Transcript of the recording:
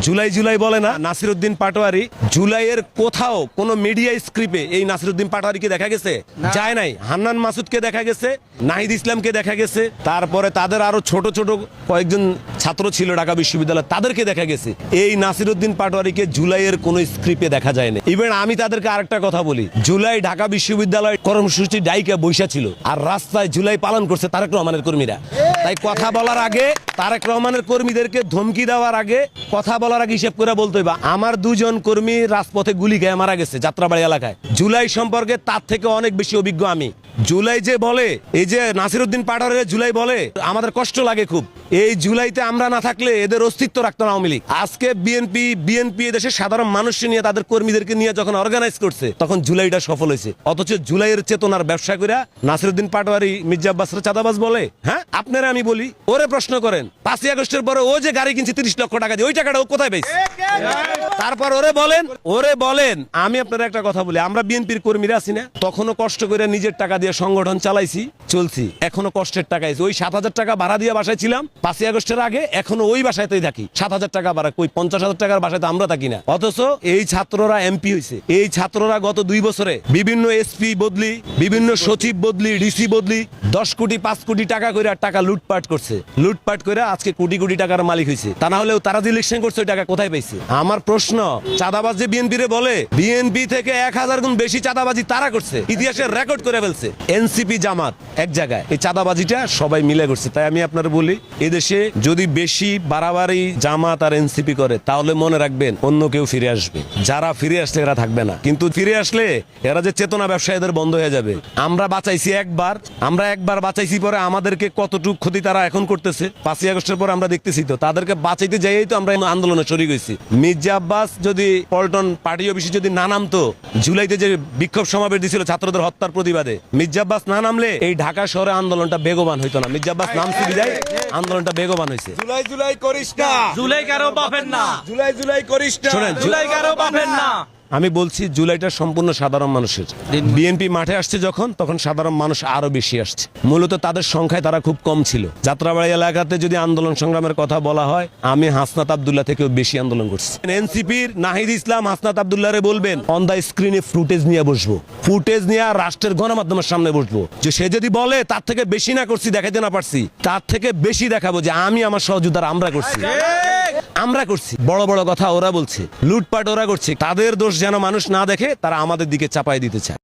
জুলাই জুলাই বলে না নাসিরউদ্দিন পাটোয়ারি, জুলাইয়ের কোথাও কোন মিডিয়া স্ক্রিপে এই নাসিরউদ্দিন পাটোয়ারিকে দেখা গেছে? যায় নাই। হান্নান মাসুদকে দেখা গেছে, নাহিদ ইসলামকে দেখা গেছে, তারপরে তাদের আরো ছোট ছোট কয়েকজন ছাত্র ছিল ঢাকা বিশ্ববিদ্যালয়, তাদেরকে দেখা গেছে। এই নাসিরউদ্দিন পাটোয়ারিকে জুলাইয়ের কোন স্ক্রিপে দেখা যায় না। ইভেন আমি তাদেরকে আরেকটা কথা বলি, জুলাই ঢাকা বিশ্ববিদ্যালয় কর্মসূচি ডাইকা বৈশা ছিল, আর রাস্তায় জুলাই পালন করছে তারেক রহমানের কর্মীরা। তাই কথা বলার আগে, তারেক রহমানের কর্মীদেরকে ধমকি দেওয়ার আগে, কথা বলার আগে হিসেব করে বলতে হবে। আমার দুজন কর্মী রাজপথে গুলি খেয়ে মারা গেছে যাত্রাবাড়ি এলাকায়। জুলাই সম্পর্কে তার থেকে অনেক বেশি অভিজ্ঞ আমি। জুলাই যে বলে, এই যে নাসিরউদ্দিন পাটোয়ারি জুলাই বলে, আমাদের কষ্ট লাগে খুব। এই জুলাইতে আমরা না থাকলে এদের অস্তিত্ব রাখতো না আওয়ামী লীগ। আজকে বিএনপি দেশের সাধারণ মানুষ নিয়ে তাদের কর্মীদেরকে নিয়ে যখন অর্গানাইজ করছে, তখন জুলাইটা সফল হয়েছে। অথচ জুলাইয়ের চেতনার ব্যবসা করে নাসিরউদ্দিন পাটোয়ারি মির্জা আব্বাসরে চাঁদাবাজ বলে। হ্যাঁ, আপনারা আমি বলি, ওরে প্রশ্ন করেন 5ই আগস্টের পরে ও যে গাড়ি কিনছে 30 লক্ষ টাকা দিয়ে, ওই টাকাটা ও কোথায় পেয়েছে? তারপর ওরে বলেন আমি আপনারা একটা কথা বলি, আমরা বিএনপির কর্মীরা আছি না, তখনও কষ্ট করে নিজের টাকা দিয়ে সংগঠন চালাইছি, চলছি, এখনো কষ্টের টাকা আছে। ওই 7,000 টাকা ভাড়া দিয়ে বাসায় ছিলাম 5ই আগস্টের আগে, এখনো ওই বাসায়তেই থাকি। 7,000 টাকা ভাড়া, কই 50,000 টাকার বাসায় তো আমরা থাকি না। অথচ এই ছাত্ররা এমপি হয়েছে। এই ছাত্ররা গত 2 বছরে বিভিন্ন এসপি বদলি, বিভিন্ন সচিব বদলি, ডিসি বদলি, 10 কোটি 5 কোটি টাকা করে টাকা লুটপাট করছে। লুটপাট করে আজকে কোটি কোটি টাকার মালিক হয়েছে। তা না হলেও তারা যে ইলেকশন করছে ওই টাকা কোথায় পাইছে? আমার প্রশ্ন, চাঁদাবাজ যে বিএনপি রে বলে, বিএনপি থেকে 1000 গুণ বেশি চাঁদাবাজি তারা করছে, ইতিহাসের রেকর্ড করে ফেলছে। এনসিপি জামাত এক জায়গায়, এই চাঁদাবাজিটা সবাই মিলে করছে। তাই আমি আপনার বলি, এদেশে যদি বেশি বাড়াবাড়ি জামাত আর এনসিপি করে, তাহলে মনে রাখবেন অন্য কেউ ফিরে আসবে। যারা ফিরে আসলে এরা থাকবে না, কিন্তু ফিরে আসলে এরা যে চেতনা ব্যবসা এদের বন্ধ হয়ে যাবে। আমরা বাঁচাইছি একবার বাঁচাইছি, পরে আমাদেরকে কতটুকু ক্ষতি তারা এখন করতেছে 5ই আগস্টের পর আমরা দেখতেছি। তো তাদেরকে বাঁচাইতে যাইই তো আমরা আন্দোলনে শরীক হয়েছি। মির্জা আব্বাস যদি পল্টন পার্টি অফিসে যদি না নামতো, জুলাইতে যে বিক্ষোভ সমাবেশ দিছিল ছাত্রদের হত্যার প্রতিবাদে, মির্জা আব্বাস না নামলে এই ঢাকা শহরে আন্দোলনটা বেগবান হইতো না। মির্জা আব্বাস নামছে বিদায় আন্দোলনটা বেগবান হয়েছে। জুলাই করিস না, জুলাই কারো বাপের না, জুলাই করিস না, শোনেন, জুলাই কারো বাপের না। আমি বলছি জুলাইটা সম্পূর্ণ সাধারণ মানুষের। বিএনপি মাঠে আসছে যখন, তখন সাধারণ মানুষ আরো বেশি আসছে। মূলত তাদের সংখ্যায় তারা খুব কম ছিল। যাত্রাবাড়ি এলাকাতে যদি আন্দোলন সংগ্রামের কথা বলা হয়, আমি হাসনাত আব্দুল্লাহ থেকেও বেশি আন্দোলন করছি। এনসিপির নাহিদ ইসলাম হাসনাত আব্দুল্লাহরে বলবেন অন দা স্ক্রিনে ফুটেজ নিয়ে বসবো, ফুটেজ নিয়ে রাষ্ট্রের গণমাধ্যমের সামনে বসবো, যে সে যদি বলে তার থেকে বেশি না করছি, দেখাইতে না পারছি, তার থেকে বেশি দেখাবো যে আমি আমার সহযোদ্ধারা আমরা করছি। বড় বড় কথা ওরা বলছে, লুটপাট ওরা করছে। তাদের দোষ যেন মানুষ না দেখে, তারা আমাদের দিকে চাপাই দিতে চায়।